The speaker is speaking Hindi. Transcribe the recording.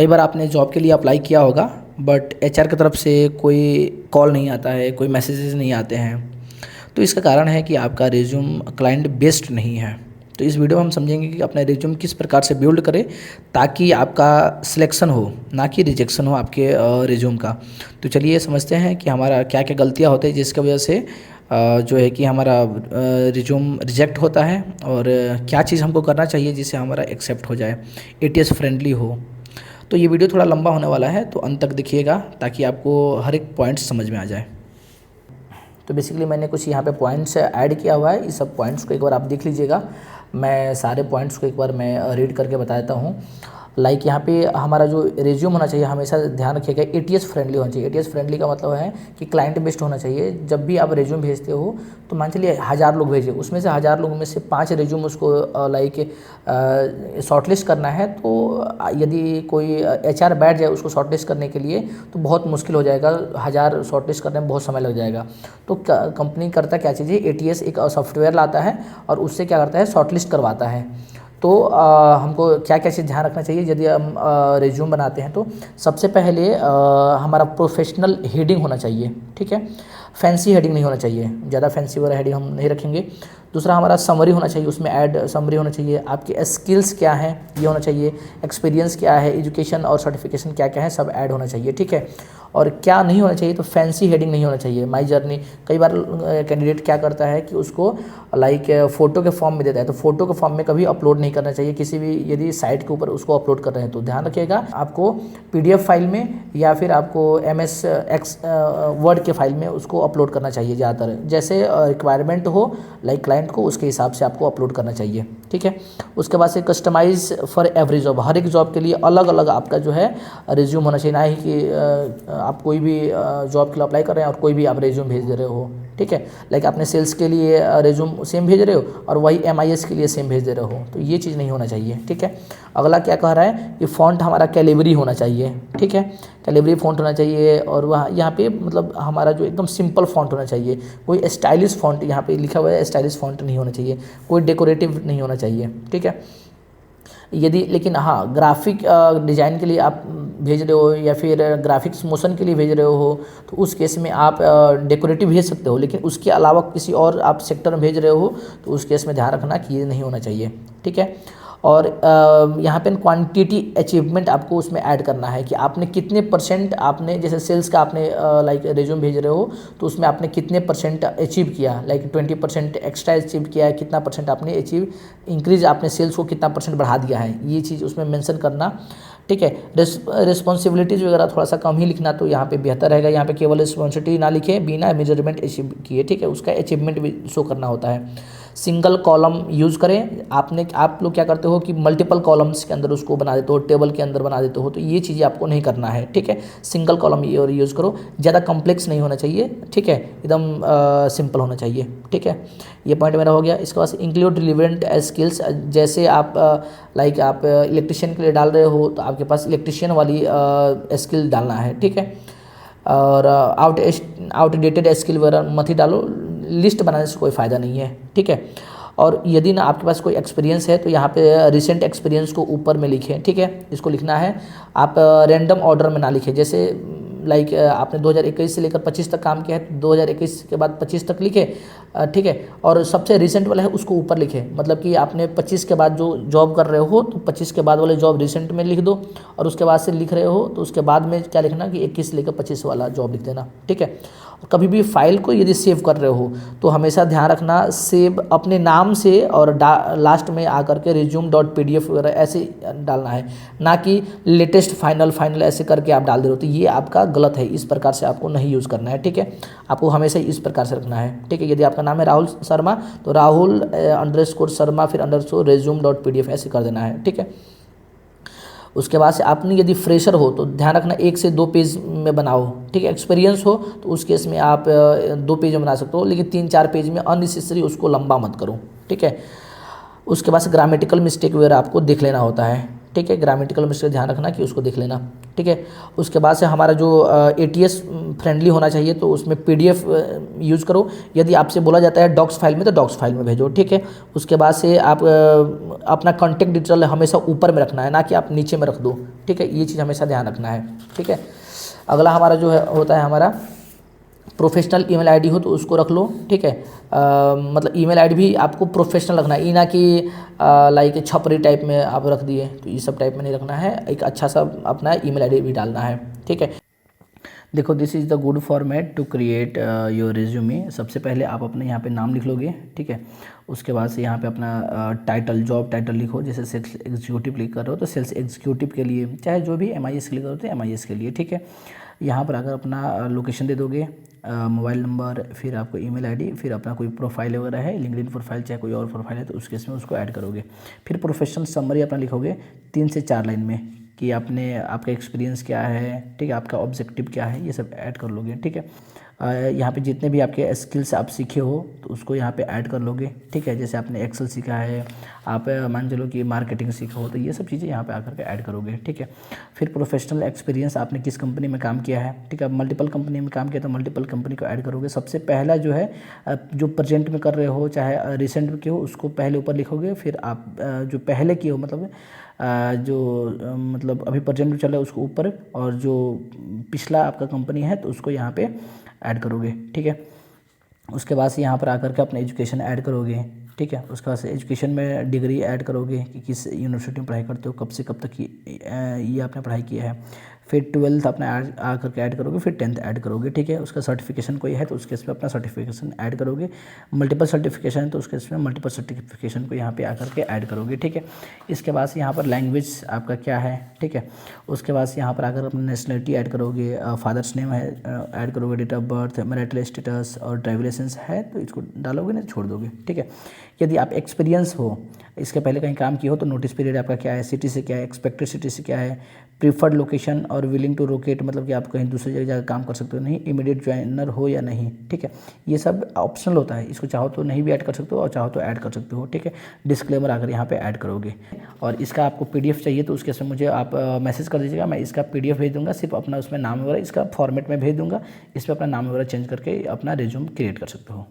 कई बार आपने जॉब के लिए अप्लाई किया होगा बट एचआर की तरफ से कोई कॉल नहीं आता है, कोई मैसेजेस नहीं आते हैं। तो इसका कारण है कि आपका रिज्यूम क्लाइंट बेस्ड नहीं है। तो इस वीडियो में हम समझेंगे कि अपना रिज्यूम किस प्रकार से बिल्ड करें ताकि आपका सिलेक्शन हो, ना कि रिजेक्शन हो आपके रिज्यूम का। तो चलिए समझते हैं कि हमारा क्या क्या गलतियाँ होती हैं जिसकी वजह से जो है कि हमारा रिज्यूम रिजेक्ट होता है, और क्या चीज़ हमको करना चाहिए जिससे हमारा एक्सेप्ट हो जाए, एटीएस फ्रेंडली हो। तो ये वीडियो थोड़ा लंबा होने वाला है, तो अंत तक देखिएगा ताकि आपको हर एक पॉइंट्स समझ में आ जाए। तो बेसिकली मैंने कुछ यहाँ पे पॉइंट्स ऐड किया हुआ है, इस सब पॉइंट्स को एक बार आप देख लीजिएगा। मैं सारे पॉइंट्स को एक बार मैं रीड करके बताता हूँ। लाइक यहाँ पे हमारा जो रिज्यूम होना चाहिए, हमेशा ध्यान रखिएगा एटीएस फ्रेंडली होना चाहिए। एटीएस फ्रेंडली का मतलब है कि क्लाइंट बेस्ड होना चाहिए। जब भी आप रिज्यूम भेजते हो तो मान चलिए 1000 लोग भेजे, उसमें से 1000 लोगों में से 5 रिज्यूम उसको लाइक शॉर्टलिस्ट करना है। तो यदि कोई एचआर बैठ जाए उसको शॉर्टलिस्ट करने के लिए तो बहुत मुश्किल हो जाएगा, 1000 शॉर्टलिस्ट करने में बहुत समय लग जाएगा। तो कंपनी करता क्या चीज़ है, एटीएस एक सॉफ्टवेयर लाता है और उससे क्या करता है, शॉर्टलिस्ट करवाता है। तो हमको क्या क्या चीज़ ध्यान रखना चाहिए यदि हम रिज्यूम बनाते हैं। तो सबसे पहले हमारा प्रोफेशनल हेडिंग होना चाहिए, ठीक है। फैंसी हेडिंग नहीं होना चाहिए, ज़्यादा फैंसी वाला हेडिंग हम नहीं रखेंगे। दूसरा हमारा समरी होना चाहिए, उसमें ऐड समरी होना चाहिए। आपके स्किल्स क्या हैं ये होना चाहिए, एक्सपीरियंस क्या है, एजुकेशन और सर्टिफिकेशन क्या क्या है सब ऐड होना चाहिए, ठीक है। और क्या नहीं होना चाहिए, तो फैंसी हेडिंग नहीं होना चाहिए। माई जर्नी, कई बार कैंडिडेट क्या करता है कि उसको लाइक फ़ोटो के फॉर्म में देता है, तो फ़ोटो के फॉर्म में कभी अपलोड नहीं करना चाहिए किसी भी, यदि साइट के ऊपर उसको अपलोड कर रहे हैं तो ध्यान रखिएगा। आपको पीडीएफ फाइल में या फिर आपको एमएस एक्स वर्ड के फाइल में उसको अपलोड करना चाहिए ज़्यादातर, जैसे रिक्वायरमेंट हो लाइक क्लाइंट को, उसके हिसाब से आपको अपलोड करना चाहिए, ठीक है। उसके बाद से कस्टमाइज फॉर एवरी जॉब, हर एक जॉब के लिए अलग अलग आपका जो है रिज्यूम होना चाहिए। ना ही कि आप कोई भी जॉब के लिए अप्लाई कर रहे हैं और कोई भी आप रिज्यूम भेज दे रहे हो, ठीक है। लाइक आपने सेल्स के लिए रिज्यूम सेम भेज रहे हो और वही एमआईएस के लिए सेम भेज दे रहे हो, तो ये चीज़ नहीं होना चाहिए, ठीक है। अगला क्या कह रहा है कि फ़ॉन्ट हमारा कैलिबरी होना चाहिए, ठीक है। कैलिबरी फ़ॉन्ट होना चाहिए, और वहाँ यहाँ पे मतलब हमारा जो एकदम सिंपल फ़ॉन्ट होना चाहिए, कोई स्टाइलिश फ़ॉन्ट यहाँ पे लिखा हुआ है, स्टाइलिश फ़ॉन्ट नहीं होना चाहिए, कोई डेकोरेटिव नहीं होना चाहिए, ठीक है। यदि लेकिन हाँ, ग्राफिक डिज़ाइन के लिए आप भेज रहे हो या फिर ग्राफिक्स मोशन के लिए भेज रहे हो तो उस केस में आप डेकोरेटिव भेज सकते हो, लेकिन उसके अलावा किसी और आप सेक्टर में भेज रहे हो तो उस केस में ध्यान रखना कि ये नहीं होना चाहिए, ठीक है। और यहाँ पे क्वांटिटी अचीवमेंट आपको उसमें ऐड करना है कि आपने कितने परसेंट, आपने जैसे सेल्स का आपने लाइक रिज्यूम भेज रहे हो तो उसमें आपने कितने परसेंट अचीव किया, लाइक 20% एक्स्ट्रा अचीव किया है, कितना परसेंट आपने अचीव इंक्रीज, आपने सेल्स को कितना परसेंट बढ़ा दिया है, ये चीज़ उसमें मेंशन करना, ठीक है। रिस्पॉन्सिबिलिटीज़ वगैरह थोड़ा सा कम ही लिखना तो यहाँ पे बेहतर रहेगा। यहाँ पे केवल रिस्पॉन्सिबिलिटी ना लिखे बिना मेजरमेंट अचीव किए, ठीक है, उसका अचीवमेंट भी शो करना होता है। सिंगल कॉलम यूज़ करें। आप लोग क्या करते हो कि मल्टीपल कॉलम्स के अंदर उसको बना देते हो, टेबल के अंदर बना देते हो, तो ये चीज़ें आपको नहीं करना है, ठीक है। सिंगल कॉलम यूज़ करो, ज़्यादा कॉम्प्लेक्स नहीं होना चाहिए, ठीक है, एकदम सिंपल होना चाहिए, ठीक है। ये पॉइंट मेरा हो गया। इसके बाद इंक्लूड रिलेवेंट स्किल्स, जैसे आप लाइक आप इलेक्ट्रिशियन के लिए डाल रहे हो तो आपके पास इलेक्ट्रिशियन वाली स्किल डालना है, ठीक है। और आउटडेटेड स्किल वगैरह मत ही डालो, लिस्ट बनाने से कोई फ़ायदा नहीं है, ठीक है। और यदि ना आपके पास कोई एक्सपीरियंस है तो यहाँ पे रिसेंट एक्सपीरियंस को ऊपर में लिखें, ठीक है, इसको लिखना है। आप रैंडम ऑर्डर में ना लिखें, जैसे लाइक आपने 2021 से लेकर 25 तक काम किया है तो 2021 के बाद 25 तक लिखे, ठीक है। और सबसे रिसेंट वाला है उसको ऊपर लिखे, मतलब कि आपने 25 के बाद जो जॉब कर रहे हो तो 25 के बाद वाले जॉब रिसेंट में लिख दो, और उसके बाद से लिख रहे हो तो उसके बाद में क्या लिखना कि 21 से लेकर 25 वाला जॉब लिख देना, ठीक है। कभी भी फाइल को यदि सेव कर रहे हो तो हमेशा ध्यान रखना सेव अपने नाम से और लास्ट में आकर के resume.pdf वगैरह ऐसे डालना है, ना कि लेटेस्ट फाइनल ऐसे करके आप डाल दे रहे हो, तो ये आपका गलत है। इस प्रकार से आपको नहीं यूज़ करना है, ठीक है। आपको हमेशा इस प्रकार से रखना है, ठीक है। यदि आपका नाम है राहुल शर्मा तो राहुल _शर्मा फिर _resume.pdf ऐसे कर देना है, ठीक है। उसके बाद से आपने यदि फ्रेशर हो तो ध्यान रखना 1 से 2 पेज में बनाओ, ठीक है। एक्सपीरियंस हो तो उस केस में आप 2 पेज में बना सकते हो, लेकिन 3-4 पेज में अननेसेसरी उसको लंबा मत करो, ठीक है। उसके बाद से ग्रामेटिकल मिस्टेक वगैरह आपको देख लेना होता है, ठीक है। ग्रामेटिकल मिस्टेक ध्यान रखना कि उसको देख लेना, ठीक है। उसके बाद से हमारा जो ATS फ्रेंडली होना चाहिए, तो उसमें PDF यूज़ करो। यदि आपसे बोला जाता है डॉक्स फाइल में, तो डॉक्स फाइल में भेजो, ठीक है। उसके बाद से आप अपना कॉन्टेक्ट डिटेल हमेशा ऊपर में रखना है, ना कि आप नीचे में रख दो, ठीक है। ये चीज़ हमेशा ध्यान रखना है, ठीक है। अगला हमारा जो है होता है हमारा प्रोफेशनल ईमेल आईडी हो तो उसको रख लो, ठीक है। मतलब ईमेल आईडी भी आपको प्रोफेशनल रखना है, ये ना कि लाइक छपरी टाइप में आप रख दिए, तो ये सब टाइप में नहीं रखना है। एक अच्छा सा अपना ईमेल आईडी भी डालना है, ठीक है। देखो, this is the good format to create your resume. सबसे पहले आप अपने यहाँ पे नाम लिख लोगे, ठीक है। उसके बाद से यहाँ पे अपना टाइटल, जॉब टाइटल लिखो। जैसे सेल्स एग्जीक्यूटिव क्लिक कर रहे हो तो सेल्स एग्जीक्यूटिव के लिए, चाहे जो भी MIS क्लिक करो तो MIS के लिए, ठीक है। यहाँ पर अगर अपना लोकेशन दे दोगे, मोबाइल नंबर, फिर आपको ईमेल आईडी, फिर अपना कोई प्रोफाइल वगैरह है, लिंक्डइन प्रोफाइल चाहे कोई और प्रोफाइल है तो उसके इसमें उसको ऐड करोगे। फिर प्रोफेशनल समरी अपना लिखोगे 3 से 4 लाइन में कि आपने, आपका एक्सपीरियंस क्या है, ठीक है, आपका ऑब्जेक्टिव क्या है, ये सब ऐड कर लोगे, ठीक है। यहाँ पे जितने भी आपके स्किल्स आप सीखे हो तो उसको यहाँ पे ऐड कर लोगे, ठीक है। जैसे आपने एक्सेल सीखा है, आप मान चलो कि मार्केटिंग सीखा हो, तो ये सब चीज़ें यहाँ पे आकर के ऐड करोगे, ठीक है। फिर प्रोफेशनल एक्सपीरियंस, आपने किस कंपनी में काम किया है, ठीक है। मल्टीपल कंपनी में काम किया तो मल्टीपल कंपनी को ऐड करोगे। सबसे पहला जो है जो प्रेजेंट में कर रहे हो चाहे रिसेंट में किए हो उसको पहले ऊपर लिखोगे। फिर आप जो पहले किए हो, मतलब मतलब अभी प्रेजेंट में चल रहा है उसको ऊपर, और जो पिछला आपका कंपनी है तो उसको यहाँ पे ऐड करोगे, ठीक है। उसके बाद से यहाँ पर आकर के अपना एजुकेशन ऐड करोगे, ठीक है। उसके बाद से एजुकेशन में डिग्री ऐड करोगे कि किस यूनिवर्सिटी में पढ़ाई करते हो, कब से कब तक ये आपने पढ़ाई किया है। फिर 12th अपना आकर के ऐड करोगे, फिर 10th ऐड करोगे, ठीक है। उसका सर्टिफिकेशन कोई है तो उसके इसमें अपना सर्टिफिकेशन ऐड करोगे। मल्टीपल सर्टिफिकेशन है तो उसके इसमें मल्टीपल सर्टिफिकेशन को यहाँ पे आकर के ऐड करोगे, ठीक है। इसके बाद से यहाँ पर लैंग्वेज आपका क्या है, ठीक है। उसके बाद से यहाँ पर आकर अपना नेशनलिटी ऐड करोगे, फादर्स नेम है ऐड करोगे, date of birth, marital status और ड्राइविंग लाइसेंस है तो इसको डालोगे, नहीं छोड़ दोगे, ठीक है। यदि आप एक्सपीरियंस हो, इसके पहले कहीं काम किया हो तो नोटिस पीरियड आपका क्या है, सिटी से क्या है, एक्सपेक्टेड सिटी से क्या है, प्रीफर्ड लोकेशन और विलिंग टू लोकेट, मतलब कि आप कहीं दूसरी जगह जाकर काम कर सकते हो नहीं, इमीडिएट ज्वाइनर हो या नहीं, ठीक है। ये सब ऑप्शनल होता है, इसको चाहो तो नहीं भी ऐड कर सकते हो और चाहो तो ऐड कर सकते हो, ठीक है। डिस्क्लेमर आकर यहाँ पे ऐड करोगे। और इसका आपको PDF चाहिए तो उसके समय मुझे आप मैसेज कर दीजिएगा, मैं इसका PDF भेज दूँगा। सिर्फ अपना उसमें नाम वगैरह इसका फॉर्मेट में भेज दूँगा, इस पर अपना नाम वगैरह चेंज करके अपना रिज्यूम क्रिएट कर सकते हो।